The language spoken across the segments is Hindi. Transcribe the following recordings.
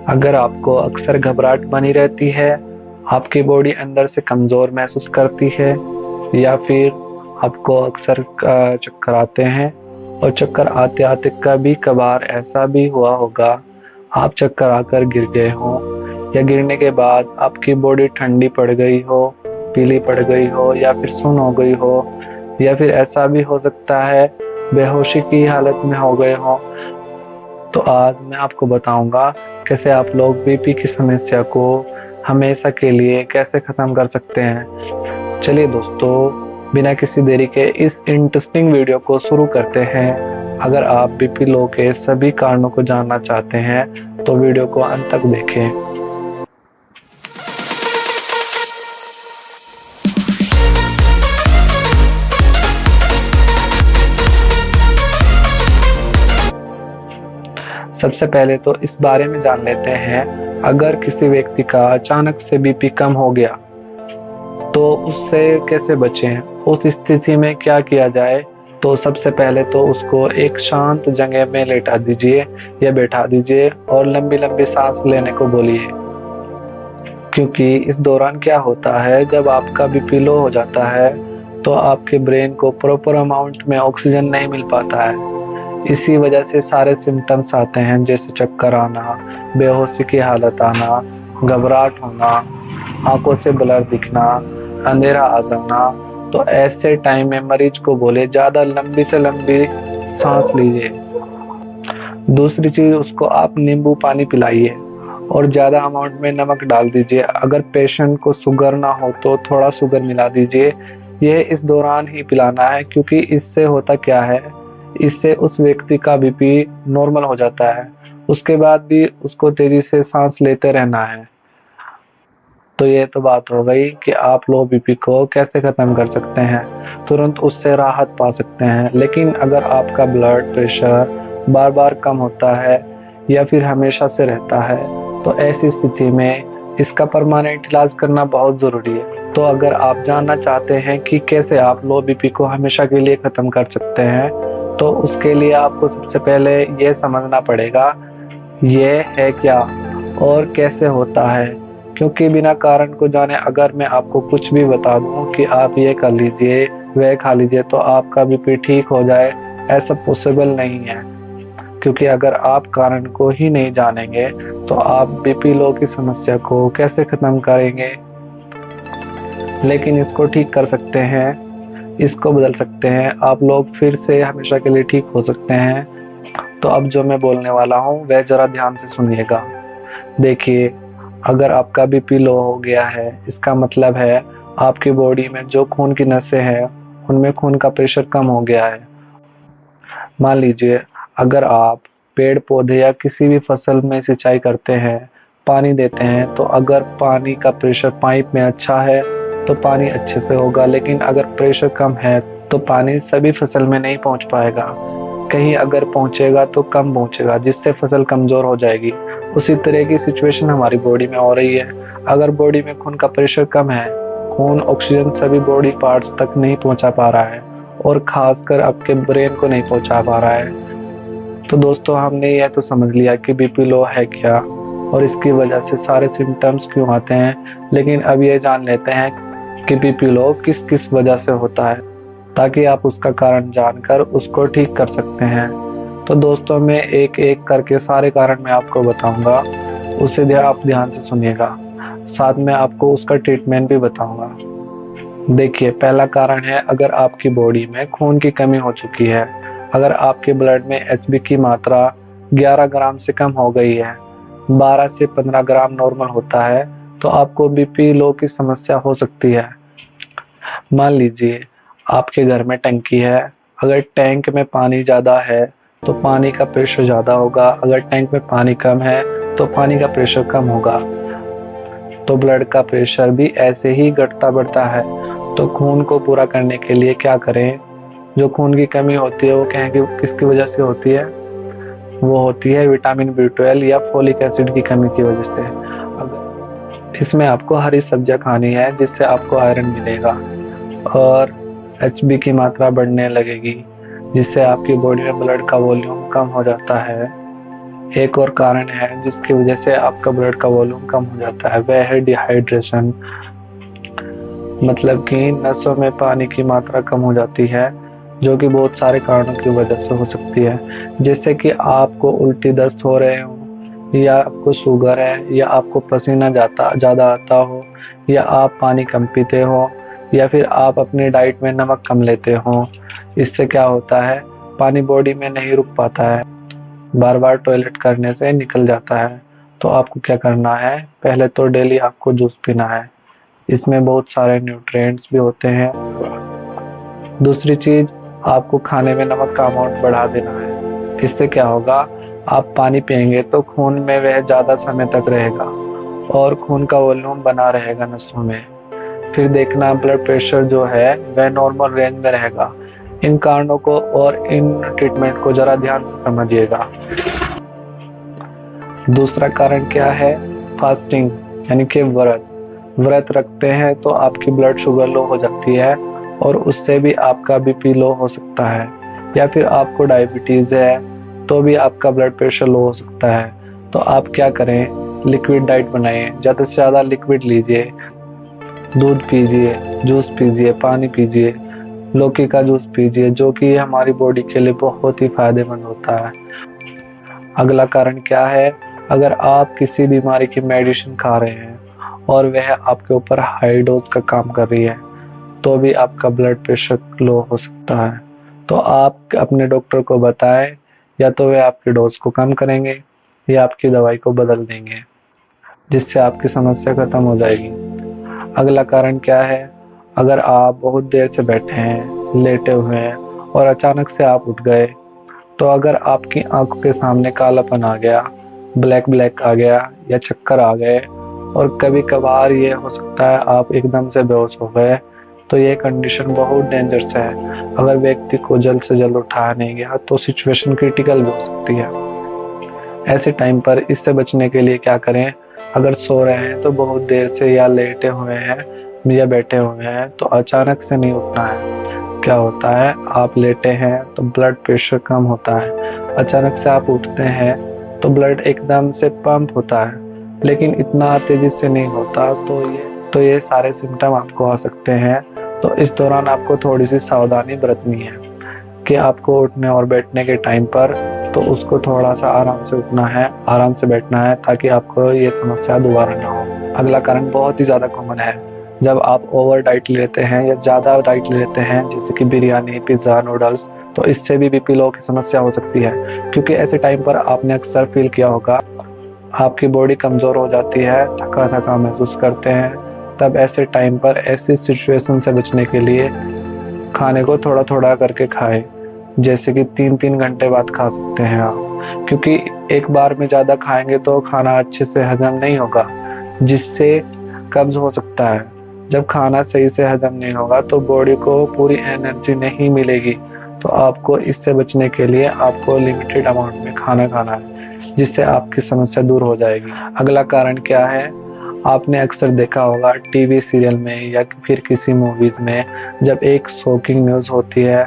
अगर आपको अक्सर घबराहट बनी रहती है, आपकी बॉडी अंदर से कमज़ोर महसूस करती है, या फिर आपको अक्सर चक्कर आते हैं, और चक्कर आते आते कभी कभार ऐसा भी हुआ होगा आप चक्कर आकर गिर गए हो, या गिरने के बाद आपकी बॉडी ठंडी पड़ गई हो, पीली पड़ गई हो, या फिर सुन्न हो गई हो, या फिर ऐसा भी हो सकता है बेहोशी की हालत में हो गए हो। तो आज मैं आपको बताऊंगा कैसे आप लोग बीपी की समस्या को हमेशा के लिए कैसे खत्म कर सकते हैं। चलिए दोस्तों, बिना किसी देरी के इस इंटरेस्टिंग वीडियो को शुरू करते हैं। अगर आप बीपी लो के सभी कारणों को जानना चाहते हैं तो वीडियो को अंत तक देखें। सबसे पहले तो इस बारे में जान लेते हैं, अगर किसी व्यक्ति का अचानक से बीपी कम हो गया तो उससे कैसे बचें, उस स्थिति में क्या किया जाए। तो सबसे पहले तो उसको एक शांत जगह में लेटा दीजिए या बैठा दीजिए और लंबी लंबी सांस लेने को बोलिए, क्योंकि इस दौरान क्या होता है, जब आपका बीपी लो हो जाता है तो आपके ब्रेन को प्रॉपर अमाउंट में ऑक्सीजन नहीं मिल पाता है। इसी वजह से सारे सिम्टम्स आते हैं, जैसे चक्कर आना, बेहोशी की हालत आना, घबराहट होना, आंखों से ब्लर दिखना, अंधेरा आ जाना। तो ऐसे टाइम में मरीज को बोले ज़्यादा लंबी से लंबी सांस लीजिए। दूसरी चीज़, उसको आप नींबू पानी पिलाइए और ज़्यादा अमाउंट में नमक डाल दीजिए। अगर पेशेंट को शुगर ना हो तो थोड़ा शुगर मिला दीजिए। यह इस दौरान ही पिलाना है, क्योंकि इससे होता क्या है, इससे उस व्यक्ति का बीपी नॉर्मल हो जाता है। उसके बाद भी उसको तेजी से सांस लेते रहना है। तो ये तो बात हो गई कि आप लो बीपी को कैसे खत्म कर सकते हैं, तुरंत उससे राहत पा सकते हैं। लेकिन अगर आपका ब्लड प्रेशर बार बार कम होता है या फिर हमेशा से रहता है, तो ऐसी स्थिति में इसका परमानेंट इलाज करना बहुत ज़रूरी है। तो अगर आप जानना चाहते हैं कि कैसे आप लो बीपी को हमेशा के लिए ख़त्म कर सकते हैं, तो उसके लिए आपको सबसे पहले ये समझना पड़ेगा ये है क्या और कैसे होता है। क्योंकि बिना कारण को जाने अगर मैं आपको कुछ भी बता दूं कि आप ये कर लीजिए, वह खा लीजिए, तो आपका बीपी ठीक हो जाए, ऐसा पॉसिबल नहीं है। क्योंकि अगर आप कारण को ही नहीं जानेंगे तो आप बीपी लो की समस्या को कैसे ख़त्म करेंगे। लेकिन इसको ठीक कर सकते हैं, इसको बदल सकते हैं, आप लोग फिर से हमेशा के लिए ठीक हो सकते हैं। तो अब जो मैं बोलने वाला हूँ वह ज़रा ध्यान से सुनिएगा। देखिए, अगर आपका बीपी लो हो गया है, इसका मतलब है आपकी बॉडी में जो खून की नसें हैं उनमें खून का प्रेशर कम हो गया है। मान लीजिए, अगर आप पेड़ पौधे या किसी भी फसल में सिंचाई करते हैं, पानी देते हैं, तो अगर पानी का प्रेशर पाइप में अच्छा है तो पानी अच्छे से होगा। लेकिन अगर प्रेशर कम है तो पानी सभी फसल में नहीं पहुंच पाएगा, कहीं अगर पहुंचेगा तो कम पहुंचेगा, जिससे फसल कमज़ोर हो जाएगी। उसी तरह की सिचुएशन हमारी बॉडी में हो रही है। अगर बॉडी में खून का प्रेशर कम है, खून ऑक्सीजन सभी बॉडी पार्ट्स तक नहीं पहुंचा पा रहा है, और खासकर आपके ब्रेन को नहीं पहुंचा पा रहा है। तो दोस्तों, हमने यह तो समझ लिया कि बीपी लो है क्या और इसकी वजह से सारे सिम्टम्स क्यों आते हैं। लेकिन अब ये जान लेते हैं कि बीपी लो किस किस वजह से होता है, ताकि आप उसका कारण जानकर उसको ठीक कर सकते हैं। तो दोस्तों, मैं एक एक करके सारे कारण मैं आपको बताऊंगा, उसे आप ध्यान से सुनिएगा। साथ में आपको उसका ट्रीटमेंट भी बताऊंगा। देखिए, पहला कारण है, अगर आपकी बॉडी में खून की कमी हो चुकी है। अगर आपके ब्लड में एचबी की मात्रा 11 ग्राम से कम हो गई है, 12 से 15 ग्राम नॉर्मल होता है, तो आपको बीपी लो की समस्या हो सकती है। मान लीजिए आपके घर में टंकी है, अगर टैंक में पानी ज़्यादा है तो पानी का प्रेशर ज़्यादा होगा, अगर टैंक में पानी कम है तो पानी का प्रेशर कम होगा। तो ब्लड का प्रेशर भी ऐसे ही घटता बढ़ता है। तो खून को पूरा करने के लिए क्या करें, जो खून की कमी होती है वो कहेंगे किसकी वजह से होती है, वो होती है विटामिन B12 या फोलिक एसिड की कमी की वजह से। इसमें आपको हरी सब्जियां खानी है, जिससे आपको आयरन मिलेगा और एचबी की मात्रा बढ़ने लगेगी, जिससे आपकी बॉडी में ब्लड का वॉल्यूम कम हो जाता है। एक और कारण है जिसकी वजह से आपका ब्लड का वॉल्यूम कम हो जाता है, वह है डिहाइड्रेशन। मतलब कि नसों में पानी की मात्रा कम हो जाती है, जो कि बहुत सारे कारणों की वजह से हो सकती है। जैसे कि आपको उल्टी दस्त हो रहे हो, या आपको शुगर है, या आपको पसीना ज़्यादा आता हो, या आप पानी कम पीते हो, या फिर आप अपनी डाइट में नमक कम लेते हो। इससे क्या होता है, पानी बॉडी में नहीं रुक पाता है, बार बार टॉयलेट करने से निकल जाता है। तो आपको क्या करना है, पहले तो डेली आपको जूस पीना है, इसमें बहुत सारे न्यूट्रिएंट्स भी होते हैं। दूसरी चीज, आपको खाने में नमक का अमाउंट बढ़ा देना है। इससे क्या होगा, आप पानी पिएंगे तो खून में वह ज़्यादा समय तक रहेगा और खून का वॉल्यूम बना रहेगा नसों में। फिर देखना ब्लड प्रेशर जो है वह नॉर्मल रेंज में रहेगा। इन कारणों को और इन ट्रीटमेंट को जरा ध्यान से समझिएगा। दूसरा कारण क्या है, फास्टिंग यानी कि व्रत रखते हैं तो आपकी ब्लड शुगर लो हो जाती है और उससे भी आपका बीपी लो हो सकता है। या फिर आपको डायबिटीज़ है तो भी आपका ब्लड प्रेशर लो हो सकता है। तो आप क्या करें, लिक्विड डाइट बनाइए, ज़्यादा से ज़्यादा लिक्विड लीजिए, दूध पीजिए, जूस पीजिए, पानी पीजिए, लौकी का जूस पीजिए, जो कि हमारी बॉडी के लिए बहुत ही फायदेमंद होता है। अगला कारण क्या है, अगर आप किसी बीमारी की मेडिसिन खा रहे हैं और वह आपके ऊपर हाई डोज का काम कर रही है, तो भी आपका ब्लड प्रेशर लो हो सकता है। तो आप अपने डॉक्टर को बताएं, या तो वे आपकी डोज को कम करेंगे या आपकी दवाई को बदल देंगे, जिससे आपकी समस्या खत्म हो जाएगी। अगला कारण क्या है, अगर आप बहुत देर से बैठे हैं, लेटे हुए हैं और अचानक से आप उठ गए, तो अगर आपकी आंखों के सामने कालापन आ गया, ब्लैक आ गया, या चक्कर आ गए, और कभी कभार ये हो सकता है आप एकदम से बेहोश हो गए, तो ये कंडीशन बहुत डेंजरस है। अगर व्यक्ति को जल्द से जल्द उठाया नहीं गया तो सिचुएशन क्रिटिकल भी हो सकती है। ऐसे टाइम पर इससे बचने के लिए क्या करें, अगर सो रहे हैं तो बहुत देर से, या लेटे हुए हैं या बैठे हुए हैं तो अचानक से नहीं उठना है। क्या होता है, आप लेटे हैं तो ब्लड प्रेशर कम होता है, अचानक से आप उठते हैं तो ब्लड एकदम से पंप होता है, लेकिन इतना तेजी से नहीं होता। तो ये सारे सिम्टम आपको आ सकते हैं। तो इस दौरान आपको थोड़ी सी सावधानी बरतनी है कि आपको उठने और बैठने के टाइम पर तो उसको थोड़ा सा आराम से उठना है, आराम से बैठना है, ताकि आपको ये समस्या दोबारा ना हो। अगला कारण बहुत ही ज़्यादा कॉमन है, जब आप ओवर डाइट लेते हैं या ज़्यादा डाइट लेते हैं, जैसे कि बिरयानी, पिज़्ज़ा, नूडल्स, तो इससे भी बीपी लो की समस्या हो सकती है। क्योंकि ऐसे टाइम पर आपने अक्सर फील किया होगा, आपकी बॉडी कमज़ोर हो जाती है, थका थका महसूस करते हैं। तब ऐसे टाइम पर ऐसी सिचुएशन से बचने के लिए खाने को थोड़ा थोड़ा करके खाएं, जैसे कि 3-3 घंटे बाद खा सकते हैं आप। क्योंकि एक बार में ज़्यादा खाएंगे तो खाना अच्छे से हजम नहीं होगा, जिससे कब्ज हो सकता है। जब खाना सही से हजम नहीं होगा तो बॉडी को पूरी एनर्जी नहीं मिलेगी। तो आपको इससे बचने के लिए आपको लिमिटेड अमाउंट में खाना खाना है, जिससे आपकी समस्या दूर हो जाएगी। अगला कारण क्या है, आपने अक्सर देखा होगा टीवी सीरियल में या फिर किसी मूवीज में, जब एक शॉकिंग न्यूज़ होती है,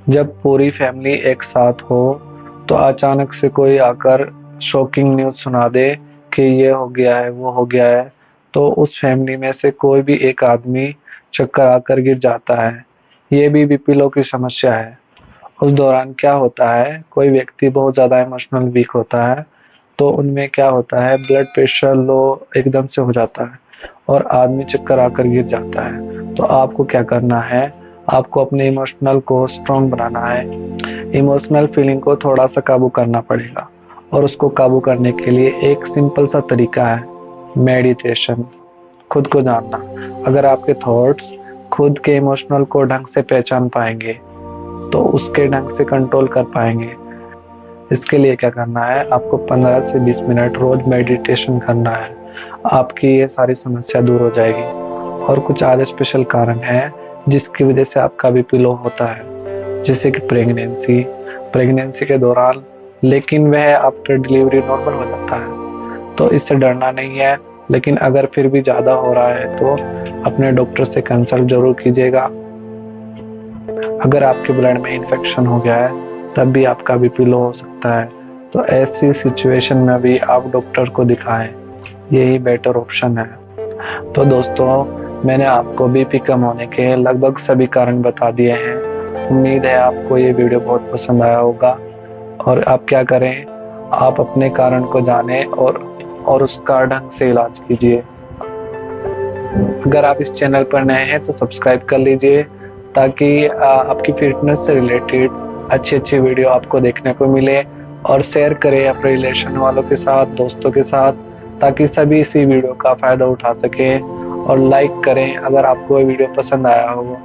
जब पूरी फैमिली एक साथ हो, तो अचानक से कोई आकर शॉकिंग न्यूज़ सुना दे कि ये हो गया है, वो हो गया है, तो उस फैमिली में से कोई भी एक आदमी चक्कर आकर गिर जाता है। ये भी बीपी लो की समस्या है। उस दौरान क्या होता है, कोई व्यक्ति बहुत ज़्यादा इमोशनल वीक होता है, तो उनमें क्या होता है, ब्लड प्रेशर लो एकदम से हो जाता है और आदमी चक्कर आकर गिर जाता है। तो आपको क्या करना है, आपको अपने इमोशनल को स्ट्रॉन्ग बनाना है। इमोशनल फीलिंग को थोड़ा सा काबू करना पड़ेगा, और उसको काबू करने के लिए एक सिंपल सा तरीका है, मेडिटेशन, खुद को जानना। अगर आपके थॉट्स खुद के इमोशनल को ढंग से पहचान पाएंगे तो उसके ढंग से कंट्रोल कर पाएंगे। इसके लिए क्या करना है, आपको 15 से 20 मिनट रोज मेडिटेशन करना है, आपकी ये सारी समस्या दूर हो जाएगी। और कुछ आज स्पेशल कारण है जिसकी वजह से आपका बीपी लो होता है, जैसे कि प्रेगनेंसी के दौरान, लेकिन वह आफ्टर डिलीवरी नॉर्मल हो जाता है। तो इससे डरना नहीं है, लेकिन अगर फिर भी ज़्यादा हो रहा है तो अपने डॉक्टर से कंसल्ट जरूर कीजिएगा। अगर आपके ब्लड में इन्फेक्शन हो गया है तब भी आपका बीपी लो हो सकता है। तो ऐसी सिचुएशन में भी आप डॉक्टर को दिखाएं, यही बेटर ऑप्शन है। तो दोस्तों, मैंने आपको बीपी कम होने के लगभग सभी कारण बता दिए हैं। उम्मीद है आपको ये वीडियो बहुत पसंद आया होगा। और आप क्या करें, आप अपने कारण को जानें और उसका ढंग से इलाज कीजिए। अगर आप इस चैनल पर नए हैं तो सब्सक्राइब कर लीजिए, ताकि आपकी फिटनेस से रिलेटेड अच्छी वीडियो आपको देखने को मिले। और शेयर करें अपने रिलेशन वालों के साथ, दोस्तों के साथ, ताकि सभी इसी वीडियो का फायदा उठा सके। और लाइक करें अगर आपको ये वीडियो पसंद आया हो।